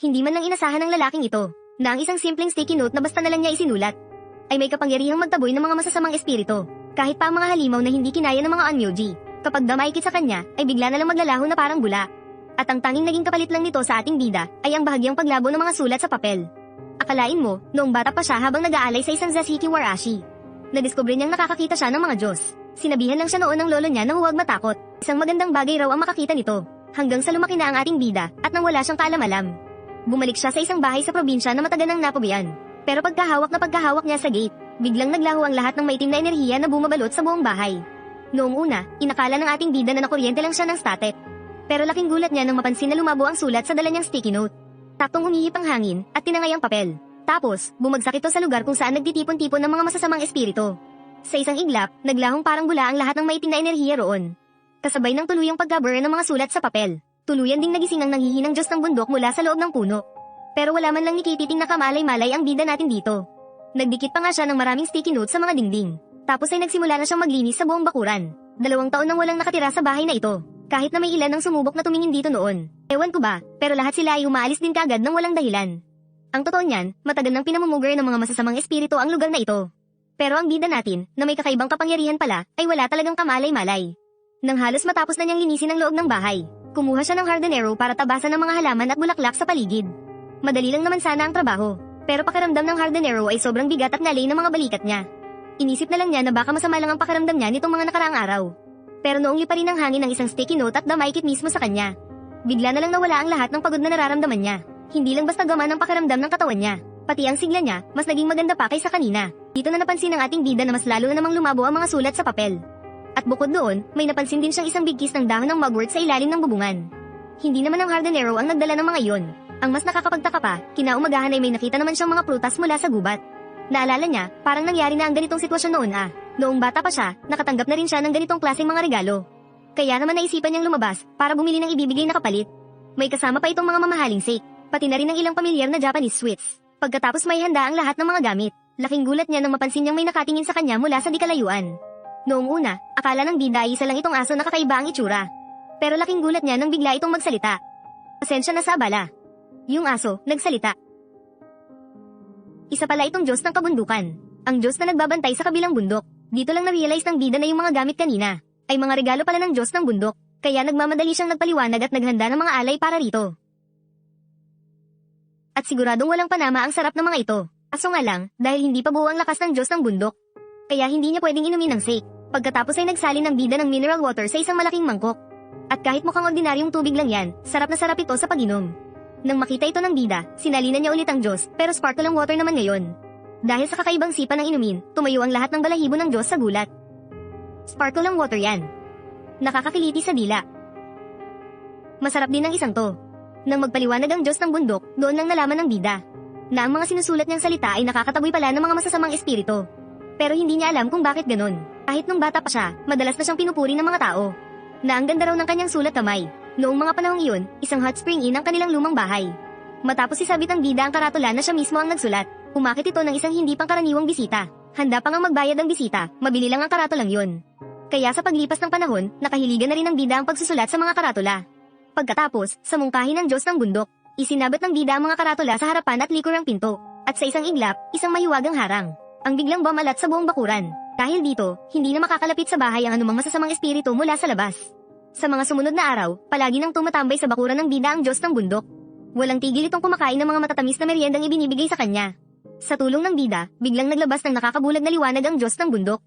Hindi man lang inasahan ng lalaking ito, na ang isang simpleng sticky note na basta na lang niya isinulat, ay may kapangyarihang magtaboy ng mga masasamang espiritu, kahit pa ang mga halimaw na hindi kinaya ng mga onmyoji. Kapag damaykit sa kanya, ay bigla na lang maglalaho na parang bula. At ang tanging naging kapalit lang nito sa ating bida, ay ang bahagyang paglabo ng mga sulat sa papel. Akalain mo, noong bata pa siya habang nag-aalay sa isang Zashiki Warashi, nadiskubre niyang nakakakita siya ng mga Diyos. Sinabihan lang siya noon ng lolo niya na huwag matakot. Isang magandang bagay raw ang makakita nito. Hanggang sa lumaki na ang ating bida, at nang wala siyang kaalam-alam. Bumalik siya sa isang bahay sa probinsya na matagal nang napabayaan. Pero pagkahawak niya sa gate, biglang naglaho ang lahat ng maitim na enerhiya na bumabalot sa buong bahay. Noong una, inakala ng ating bida na nakuryente lang siya ng static. Pero laking gulat niya nang mapansin na lumabo ang sulat sa dala niyang sticky note. Taktong umihip ang hangin, at tinangay ang papel. Tapos, bumagsak ito sa lugar kung saan nagtitipon-tipon ng mga masasamang espiritu. Sa isang iglap, naglahong parang bula ang lahat ng maitim na enerhiya roon. Kasabay ng tuluyang pagka-burn ng mga sulat sa papel. Tuluyan ding nagising ang nanghihinang Diyos ng bundok mula sa loob ng puno. Pero wala man lang nikititing na kamalay-malay ang bida natin dito. Nagdikit pa nga siya ng maraming sticky notes sa mga dingding. Tapos ay nagsimula na siyang maglinis sa buong bakuran. 2 taon nang walang nakatira sa bahay na ito. Kahit na may ilan ang sumubok na tumingin dito noon. Ewan ko ba, pero lahat sila ay umaalis din kagad nang walang dahilan. Ang totoo niyan, matagal nang pinamumugar ng mga masasamang espiritu ang lugar na ito. Pero ang bida natin, na may kakaibang kapangyarihan pala, ay wala talagang kamalay-malay. Nang halos matapos na niyang linisin ang loob ng bahay, kumuha siya ng hardenero para tabasan ng mga halaman at bulaklak sa paligid. Madali lang naman sana ang trabaho, pero pakiramdam ng hardenero ay sobrang bigat at ngalay ng mga balikat niya. Inisip na lang niya na baka masama lang ang pakiramdam niya nitong mga nakaraang araw. Pero noong lipa rin ng hangin ng isang sticky note at damaykit mismo sa kanya, bigla na lang nawala ang lahat ng pagod na nararamdaman niya. Hindi lang basta gama ng pakiramdam ng katawan niya, pati ang sigla niya, mas naging maganda pa kaysa kanina. Dito na napansin ng ating bida na mas lalo na namang lumabo ang mga sulat sa papel. At bukod doon, may napansin din siyang isang bigkis ng dahon ng mugwort sa ilalim ng bubungan. Hindi naman ang hardenero ang nagdala ng mga iyon. Ang mas nakakapagtaka pa, kinaumagahan ay may nakita naman siyang mga prutas mula sa gubat. Naalala niya, parang nangyari na ang ganitong sitwasyon noon Noong bata pa siya, nakatanggap na rin siya ng ganitong klaseng mga regalo. Kaya naman naisipan niyang lumabas, para bumili ng ibibigay na kapalit. May kasama pa itong mga mamahaling steak, pati na rin ang ilang pamilyar na Japanese sweets. Pagkatapos may handa ang lahat ng mga gamit, laking gulat niya nang mapansin niyang may nakatingin sa kanya mula sa di kalayuan. Noong una, akala ng bida ay isa lang itong aso na kakaiba ang itsura. Pero laking gulat niya nang bigla itong magsalita. Pasensya na sa abala. Yung aso, nagsalita. Isa pala itong Diyos ng kabundukan. Ang Diyos na nagbabantay sa kabilang bundok. Dito lang na-realize ng bida na yung mga gamit kanina ay mga regalo pala ng Diyos ng bundok. Kaya nagmamadali siyang nagpaliwanag at naghanda ng mga alay para rito. At siguradong walang panama ang sarap ng mga ito. Kaso nga lang, dahil hindi pa buo ang lakas ng Diyos ng bundok, kaya hindi niya pwedeng inumin ng steak. Pagkatapos ay nagsalin ng bida ng mineral water sa isang malaking mangkok. At kahit mukhang ordinaryong tubig lang yan, sarap na sarap ito sa pag-inom. Nang makita ito ng bida, sinalinan niya ulit ang Diyos, pero sparkle ang water naman ngayon. Dahil sa kakaibang sipa ng inumin, tumayo ang lahat ng balahibo ng Diyos sa gulat. Sparkle ang water yan. Nakakakiliti sa dila. Masarap din ang isang to. Nang magpaliwanag ang Diyos ng bundok, doon lang nalaman ng bida na ang mga sinusulat niyang salita ay nakakataboy pala ng mga masasamang espiritu. Pero hindi niya alam kung bakit ganun. Kahit nung bata pa siya, madalas na siyang pinupuri ng mga tao. Na ang ganda raw ng kanyang sulat kamay. Noong mga panahong iyon, isang hot spring inn ang kanilang lumang bahay. Matapos isabit ng bida ang karatula na siya mismo ang nagsulat, umakit ito ng isang hindi pangkaraniwang bisita. Handa pa ngang magbayad ang bisita, mabili lang ang karatulang yun. Kaya sa paglipas ng panahon, nakahiligan na rin ng bida ang pagsusulat sa mga karatula. Pagkatapos, sa mungkahi ng Diyos ng bundok, isinabit ng bida ang mga karatula sa harapan at likurang pinto. At sa isang iglap, isang mahiwagang harang ang biglang bumalat sa buong bakuran. Dahil dito, hindi na makakalapit sa bahay ang anumang masasamang espiritu mula sa labas. Sa mga sumunod na araw, palagi nang tumatambay sa bakuran ng bida ang Diyos ng bundok. Walang tigil itong kumakain ng mga matatamis na meriendang ibinibigay sa kanya. Sa tulong ng bida, biglang naglabas ng nakakabulag na liwanag ang Diyos ng bundok.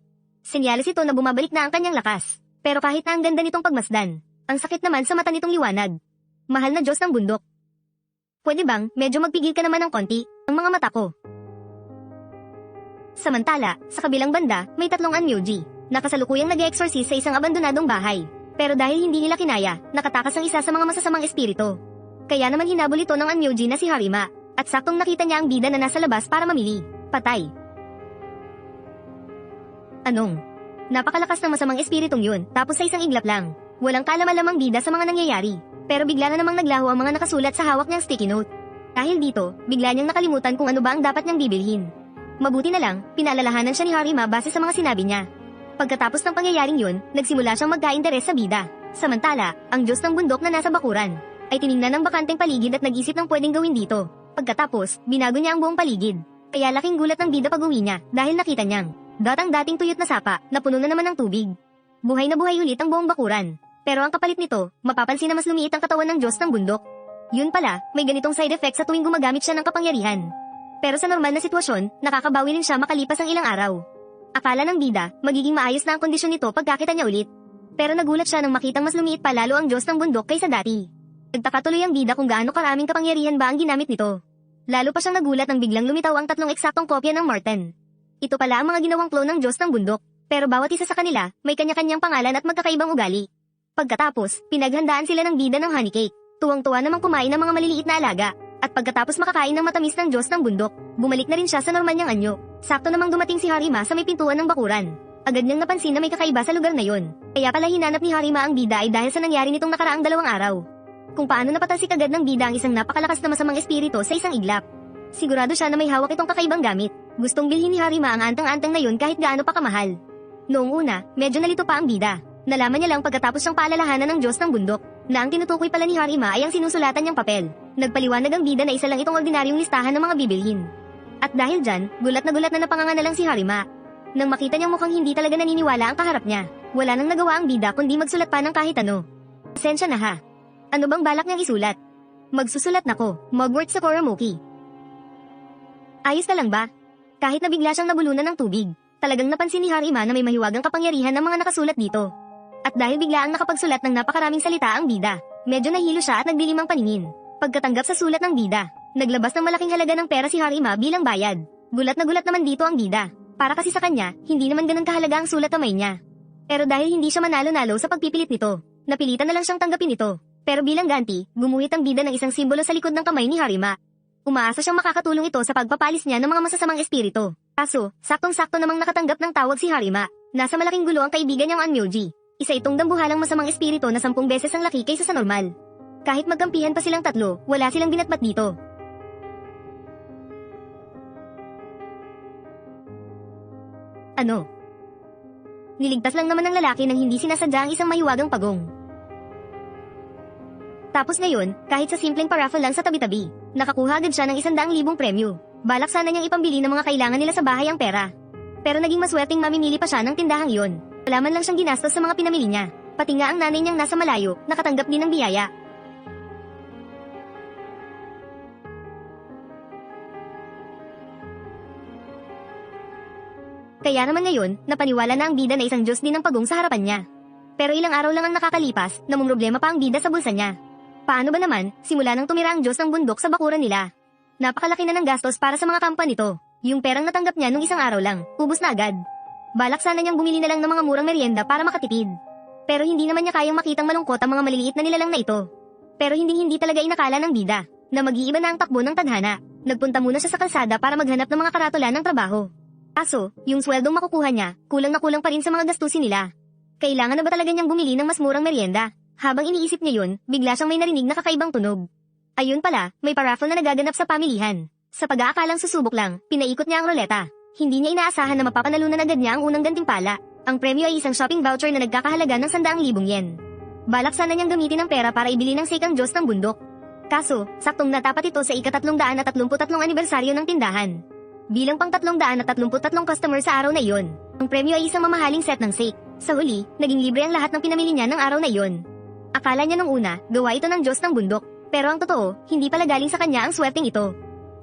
Senyales ito na bumabalik na ang kanyang lakas. Pero kahit na ang ganda nitong pagmasdan, ang sakit naman sa mata nitong liwanag. Mahal na Diyos ng bundok. Pwede bang, medyo magpigil ka naman ng konti, ang mga mata ko. Samantala, sa kabilang banda, may 3 onmyoji, na kasalukuyang nag-exorcise sa isang abandonadong bahay. Pero dahil hindi nila kinaya, nakatakas ang isa sa mga masasamang espiritu. Kaya naman hinabol ito ng onmyoji na si Harima, at saktong nakita niya ang bida na nasa labas para mamili. Patay. Anong? Napakalakas ng masamang espiritong yun, tapos sa isang iglap lang. Walang kaalaman-lamang bida sa mga nangyayari. Pero bigla na namang naglaho ang mga nakasulat sa hawak niyang sticky note. Dahil dito, bigla niyang nakalimutan kung ano ba ang dapat niyang bibilhin. Mabuti na lang, pinaalalahanan siya ni Harima base sa mga sinabi niya. Pagkatapos ng pangyayaring yun, nagsimula siyang magka-interes sa bida. Samantala, ang Diyos ng bundok na nasa bakuran ay tiningnan ng bakanteng paligid at nag-isip ng pwedeng gawin dito. Pagkatapos, binago niya ang buong paligid. Kaya laking gulat ng bida pag-uwi niya dahil nakita niyang ang dating tuyot na sapa na puno na naman ng tubig. Buhay na buhay ulit ang buong bakuran. Pero ang kapalit nito, mapapansin na mas lumiit ang katawan ng Diyos ng bundok. Yun pala, may ganitong side effect sa tuwing gumagamit siya ng kapangyarihan. Pero sa normal na sitwasyon, nakakabawi rin siya makalipas ang ilang araw. Akala ng bida, magiging maayos na ang kondisyon nito pagkakita niya ulit. Pero nagulat siya nang makitang mas lumiit pa lalo ang Diyos ng bundok kaysa dati. Nagtaka tuloy ang bida kung gaano karaming kapangyarihan ba ang ginamit nito. Lalo pa siyang nagulat nang biglang lumitaw ang 3 eksaktong kopya ng Marten. Ito pala ang mga ginawang clone ng Diyos ng bundok, pero bawat isa sa kanila, may kanya-kanyang pangalan at magkakaibang ugali. Pagkatapos, pinaghandaan sila ng bida ng honey cake. Tuwang-tuwa namang kumain ng mga maliliit na alaga. At pagkatapos makakain ng matamis ng Diyos ng bundok, bumalik na rin siya sa normal niyang anyo. Sakto namang dumating si Harima sa may pintuan ng bakuran. Agad niyang napansin na may kakaiba sa lugar na yon. Kaya pala hinanap ni Harima ang bida ay dahil sa nangyari nitong nakaraang 2 araw. Kung paano napatalsik agad ng bida ang isang napakalakas na masamang espiritu sa isang iglap. Sigurado siya na may hawak itong kakaibang gamit. Gustong bilhin ni Harima ang antang-antang na yon kahit gaano pa kamahal. Noong una, medyo nalito pa ang bida. Nalaman niya lang pagkatapos siyang paalalahanan ng Diyos ng bundok, na ang tinutukoy pala ni Harima ay ang sinusulatan niyang papel. Nagpaliwanag ang bida na isa lang itong ordinaryong listahan ng mga bibilhin. At dahil dyan, gulat na napanganga si Harima. Nang makita niyang mukhang hindi talaga naniniwala ang kaharap niya, wala nang nagawa ang bida kundi magsulat pa ng kahit ano. Pasensya na ha. Ano bang balak niyang isulat? Magsusulat nako, Mugwort sa Koromoki. Ayos ka lang ba? Kahit na bigla siyang nabulunan ng tubig, talagang napansin ni Harima na may mahiwagang kapangyarihan ng mga nakasulat dito. At dahil bigla ang nakapagsulat ng napakaraming salita ang bida, medyo nahilo siya at nagdilim ang paningin. Pagkatanggap sa sulat ng bida, naglabas ng malaking halaga ng pera si Harima bilang bayad. Gulat na gulat naman dito ang bida. Para kasi sa kanya, hindi naman ganun kahalaga ang sulat kamay niya. Pero dahil hindi siya manalo-nalo sa pagpipilit nito, napilitan na lang siyang tanggapin ito. Pero bilang ganti, gumuhit ang bida ng isang simbolo sa likod ng kamay ni Harima. Umaasa siyang makakatulong ito sa pagpapalis niya ng mga masasamang espiritu. Kaso, saktong-sakto namang nakatanggap ng tawag si Harima. Nasa malaking gulo ang kaibigan niyang Anmyoji. Isa itong dambuhalang masamang espiritu na 10 beses ang laki kaysa sa normal. Kahit magkampihan pa silang tatlo, wala silang binatbat dito. Ano? Niligtas lang naman ng lalaki nang hindi sinasadya ang isang mahiwagang pagong. Tapos ngayon, kahit sa simpleng paraffle lang sa tabi-tabi, nakakuha agad siya ng 100,000 premyo. Balak sana niyang ipambili ng mga kailangan nila sa bahay ang pera. Pero naging maswerteng mamimili pa siya ng tindahang iyon. Wala man lang siyang ginastos sa mga pinamili niya. Pati nga ang nanay niyang nasa malayo, nakatanggap din ng biyaya. Kaya naman ngayon, napaniwala na ang bida na isang Diyos din ang pagong sa harapan niya. Pero ilang araw lang ang nakakalipas, namumroblema pa ang bida sa bulsa niya. Paano ba naman, simula nang tumira ang Diyos ng bundok sa bakuran nila? Napakalaki na ng gastos para sa mga kampa nito. Yung perang natanggap niya nung isang araw lang, ubos na agad. Balak sana niyang bumili na lang ng mga murang merienda para makatipid. Pero hindi naman niya kayang makitang malungkot ang mga maliliit na nilalang na ito. Pero hindi talaga inakala ng bida na mag-iiba na ang takbo ng tadhana. Nagpunta muna siya sa kalsada para maghanap ng mga karatula ng trabaho. Kaso, yung sweldong makukuha niya, kulang na kulang pa rin sa mga gastusin nila. Kailangan na ba talaga niyang bumili ng mas murang merienda? Habang iniisip niya yun, bigla siyang may narinig na kakaibang tunog. Ayun pala, may paraffle na nagaganap sa pamilihan. Sa pag-aakalang susubok lang, pinaikot niya ang roleta. Hindi niya inaasahan na mapapanalunan agad niya ang unang gantimpala. Ang premyo ay isang shopping voucher na nagkakahalaga ng 100,000 yen. Balak sana niyang gamitin ang pera para ibili ng sake ang Diyos ng bundok. Kaso, saktong natapat ito sa ika-333 anibersaryo ng tindahan. Bilang pang 333 customer sa araw na iyon, ang premyo ay isang mamahaling set ng sake. Sa huli, naging libre ang lahat ng pinamili niya ng araw na iyon. Akala niya nung una, gawa ito ng Diyos ng bundok. Pero ang totoo, hindi pala galing sa kanya ang swerteng ito.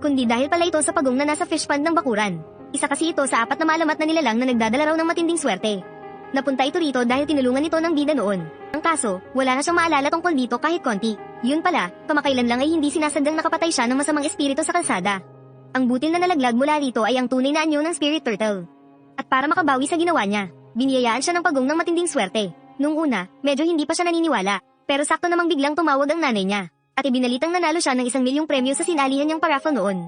Kundi dahil pala ito sa pagong na nasa fish pond ng bakuran. Isa kasi ito sa 4 na malamat na nilalang na nagdadala raw ng matinding swerte. Napunta ito rito dahil tinulungan ito ng bida noon. Ang kaso, wala na siyang maalala tungkol dito kahit konti. Yun pala, kamakailan lang ay hindi sinasadyang nakapatay siya ng masamang espiritu sa kalsada. Ang butil na nalaglag mula rito ay ang tunay na anyo ng spirit turtle. At para makabawi sa ginawa niya, biniyayaan siya ng pagong ng matinding swerte. Nung una, medyo hindi pa siya naniniwala. Pero sakto namang biglang tumawag ang nanay niya. At ibinalitang nanalo siya ng 1,000,000 premyo sa sinalihan niyang paraffle noon.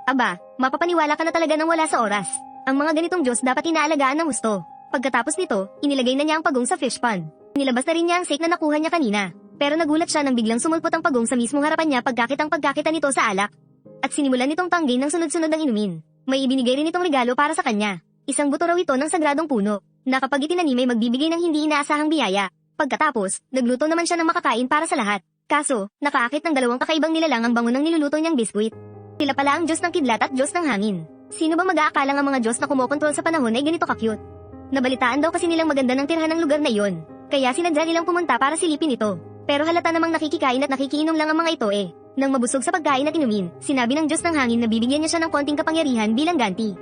Aba, mapapaniwala ka na talaga nang wala sa oras. Ang mga ganitong Diyos dapat inaalagaan ng gusto. Pagkatapos nito, inilagay na niya ang pagong sa fish pond. Nilabas na rin niya ang sake na nakuha niya kanina. Pero nagulat siya nang biglang sumulpot ang pagong sa mismong harapan niya pagkakita nito sa alak. At sinimulan nitong tanggay ng sunod-sunod ang inumin. May ibinigay rin itong regalo para sa kanya. Isang buto raw ito ng sagradong puno, na kapag itinanim ay magbibigay ng hindi inaasahang biyaya. Pagkatapos, nagluto naman siya ng makakain para sa lahat. Kaso, nakaakit ng dalawang kakaibang nilalang ang bango ng niluluto niyang biskwit. Sila pala ang Diyos ng kidlat at Diyos ng hangin. Sino ba mag-aakalang ang mga Diyos na kumokontrol sa panahon ay ganito ka-cute? Nabalitaan daw kasi nilang maganda ng tirhan ng lugar na iyon. Kaya sinadya nilang pumunta para silipin ito. Pero halata namang nakikikain at nakikiinom lang ang mga ito eh. Nang mabusog sa pagkain at inumin, sinabi ng Diyos ng hangin na bibigyan niya siya ng konting kapangyarihan bilang ganti.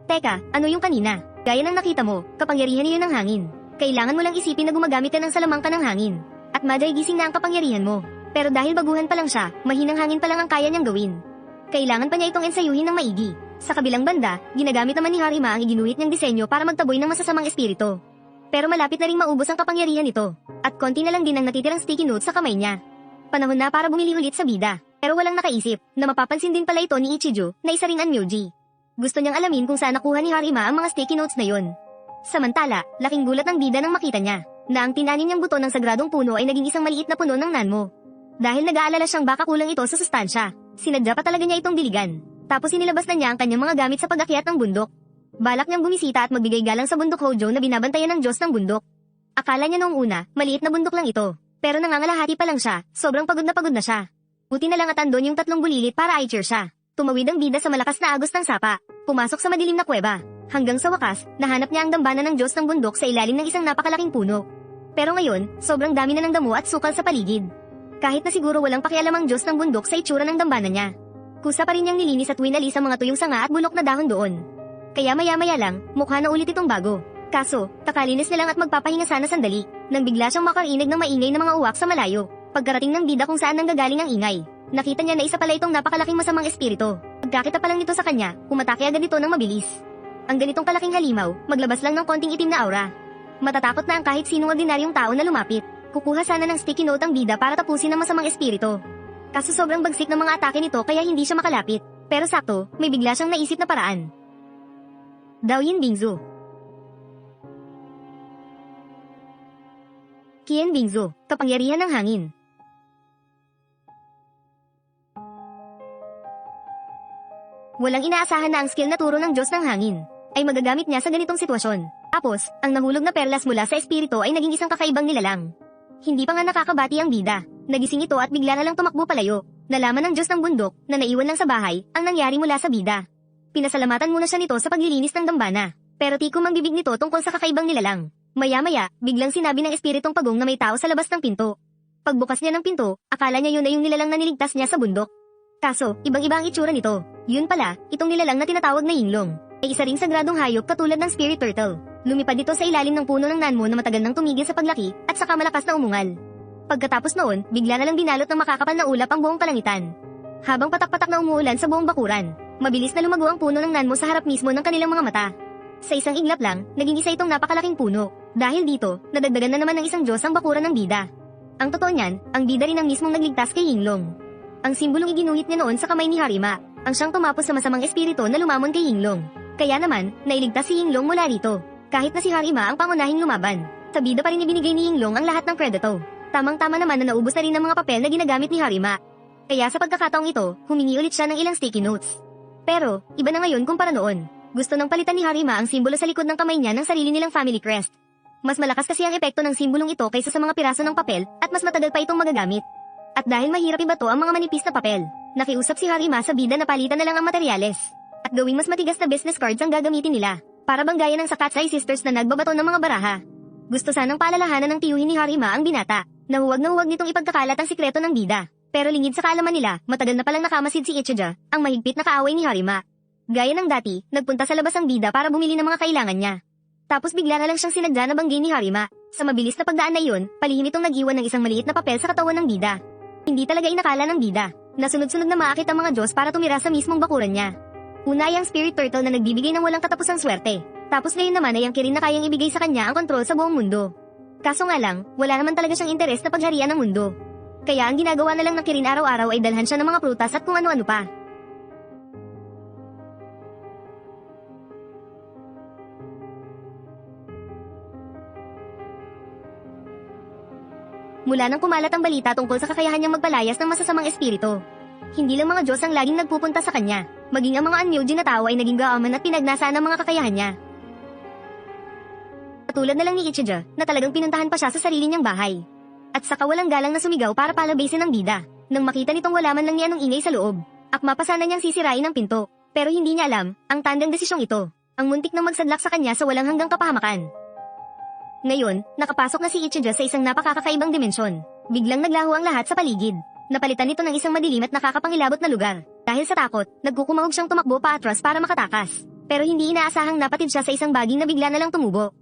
Teka, ano yung kanina? Gaya ng nakita mo, kapangyarihan niyo ng hangin. Kailangan mo lang isipin na gumagamit ka ng salamangka ng hangin. At maday gising na ang kapangyarihan mo. Pero dahil baguhan pa lang siya, mahinang hangin pa lang ang kaya niyang gawin. Kailangan pa niya itong ensayuhin ng maigi. Sa kabilang banda, ginagamit naman ni Harima ang iginuhit niyang disenyo para magtaboy ng masasamang espiritu. Pero malapit na ring maubos ang kapangyarihan nito. At konti na lang din ang natitirang sticky notes sa kamay niya. Panahon na para bumili ulit sa bida. Pero walang nakaisip na mapapansin din pala ito ni Ichijo na isa ring Anmyoji. Gusto niyang alamin kung saan nakuha ni Harima ang mga sticky notes na yon. Samantala, laking gulat ng bida nang makita niya na ang tinanim niyang buto ng sagradong puno ay naging isang maliit na puno ng nanmo. Dahil nag-aalala siyang baka kulang ito sa sustansya, sinadya pa talaga niya itong diligan. Tapos inilabas na niya ang kanyang mga gamit sa pag-akyat ng bundok. Balak niyang bumisita at magbigay galang sa bundok Hojo na binabantayan ng Diyos ng bundok. Akala niya noong una, maliit na bundok lang ito. Pero nangangalahati pa lang siya, sobrang pagod na siya. Buti na lang at andon yung 3 bulilit para i-cheer siya. Tumawid ang bida sa malakas na agos ng sapa. Pumasok sa madilim na kuweba. Hanggang sa wakas, nahanap niya ang dambana ng Diyos ng bundok sa ilalim ng isang napakalaking puno. Pero ngayon, sobrang dami na ng damo at sukal sa paligid. Kahit na siguro walang pakialam ang Diyos ng bundok sa itsura ng dambana niya. Kusa pa rin niyang nilinis at winalis ang mga tuyong sanga at bulok na dahon doon. Kaya maya-maya lang, mukha na ulit itong bago. Kaso, kakalinis na lang at magpapahinga sana sandali, nang bigla siyang makarinig ng maingay na mga uwak sa malayo. Pagkarating ng bida kung saan nanggagaling ang ingay, nakita niya na isa pala itong napakalaking masamang espiritu. Pagkakita pa lang nito sa kanya, umatake agad ito ng mabilis. Ang ganitong kalaking halimaw, maglabas lang ng konting itim na aura. Matatakot na ang kahit sinong ordinaryong tao na lumapit. Kukuha sana ng sticky note ang bida para tapusin ang masamang espiritu. Kaso sobrang bagsik ng mga atake nito kaya hindi siya makalapit. Pero sakto, may bigla siyang naisip na paraan. Daoyin Bingzu. Kien Bingzu, kapangyarihan ng hangin. Walang inaasahan na ang skill na turo ng Diyos ng hangin ay magagamit niya sa ganitong sitwasyon. Tapos, ang nahulog na perlas mula sa espiritu ay naging isang kakaibang nilalang. Hindi pa nga nakakabati ang bida. Nagising ito at bigla na lang tumakbo palayo. Nalaman ng Diyos ng bundok na naiwan lang sa bahay ang nangyari mula sa bida. Pinasalamatan muna siya nito sa paglilinis ng dambana. Pero tikom ang bibig nito tungkol sa kakaibang nilalang. Maya-maya, biglang sinabi ng espiritong pagong na may tao sa labas ng pinto. Pagbukas niya ng pinto, akala niya yun ay yung nilalang na niligtas niya sa bundok. Kaso, ibang-iba ang itsura nito. Yun pala, itong nilalang na tinatawag na Yinglong ay isa ring sagradong hayop katulad ng spirit turtle. Lumipad ito sa ilalim ng puno ng nanmo na matagal nang tumigil sa paglaki at saka malakas na umungal. Pagkatapos noon, bigla na lang binalot ng makakapal na ulap ang buong kalangitan. Habang patak-patak na umuulan sa buong bakuran, mabilis na lumago ang puno ng nanmo sa harap mismo ng kanilang mga mata. Sa isang iglap lang, naging isa itong napakalaking puno. Dahil dito, nadagdagan na naman ng isang Diyos ang bakuran ng bida. Ang totoo niyan, ang bida rin ang mismong nagligtas kay Yinglong. Ang simbolong iginuhit niya noon sa kamay ni Harima, ang siyang tumapos sa masamang espiritu na lumamon kay Yinglong. Kaya naman, nailigtas si Yinglong mula rito. Kahit na si Harima ang pangunahing lumaban, sa bida pa rin ibinigay ni Yinglong ang lahat ng kredito. Tamang-tama naman na naubos na rin ang mga papel na ginagamit ni Harima. Kaya sa pagkakataong ito, humingi ulit siya ng ilang sticky notes. Pero, iba na ngayon kumpara noon. Gusto nang palitan ni Harima ang simbolo sa likod ng kamay niya ng sarili nilang family crest. Mas malakas kasi ang epekto ng simbolong ito kaysa sa mga piraso ng papel at mas matagal pa itong magagamit. At dahil mahirap ibato ang mga manipis na papel, nakiusap si Harima sa bida na palitan na lang ang materyales. At gawing mas matigas na business cards ang gagamitin nila, para bang gaya ng Sakatsai sisters na nagbabato ng mga baraha. Gusto sanang paalalahanan ng tiyuhin ni Harima ang binata, na huwag nitong ipagkakalat ang sikreto ng bida. Pero lingid sa kaalaman nila, matagal na palang nakamasid si Ichija, ang mahigpit na kaaway ni Harima. Gaya ng dati, nagpunta sa labas ang bida para bumili ng mga kailangan niya. Tapos bigla na lang siyang sinadya na banggi ni Harima. Sa mabilis na pagdaan na iyon, palihim itong nag-iwan ng isang maliit na papel sa katawan ng bida. Hindi talaga inakala ng bida, na sunod-sunod na maakit ang mga Diyos para tumira sa mismong bakuran niya. Una ay ang spirit turtle na nagbibigay ng walang katapusang swerte. Tapos ngayon naman ay ang Kirin na kayang ibigay sa kanya ang kontrol sa buong mundo. Kaso nga lang, wala naman talaga siyang interes na pagharian ng mundo. Kaya ang ginagawa na lang ng Kirin araw-araw ay dalhan siya ng mga prutas at kung ano-ano pa. Mula nang kumalat ang balita tungkol sa kakayahan niyang magpalayas ng masasamang espiritu. Hindi lang mga Diyos ang laging nagpupunta sa kanya, maging ang mga Anmyoji na tao ay naging gaaman at pinagnasaan ang mga kakayahan niya. Katulad na lang ni Ichija, na talagang pinuntahan pa siya sa sarili niyang bahay. At saka walang galang na sumigaw para palabasin ang bida. Nang makita nitong wala man lang niya ng ingay sa loob, akma pa sana niyang sisirain ang pinto. Pero hindi niya alam, ang tandang desisyong ito, ang muntik nang magsadlak sa kanya sa walang hanggang kapahamakan. Ngayon, nakapasok na si Ichija sa isang napakakaibang dimensyon. Biglang naglaho ang lahat sa paligid. Napalitan nito ng isang madilim at nakakapangilabot na lugar. Dahil sa takot, nagkukumahog siyang tumakbo paatras para makatakas. Pero hindi inaasahang napatid siya sa isang baging na bigla na lang tumubo.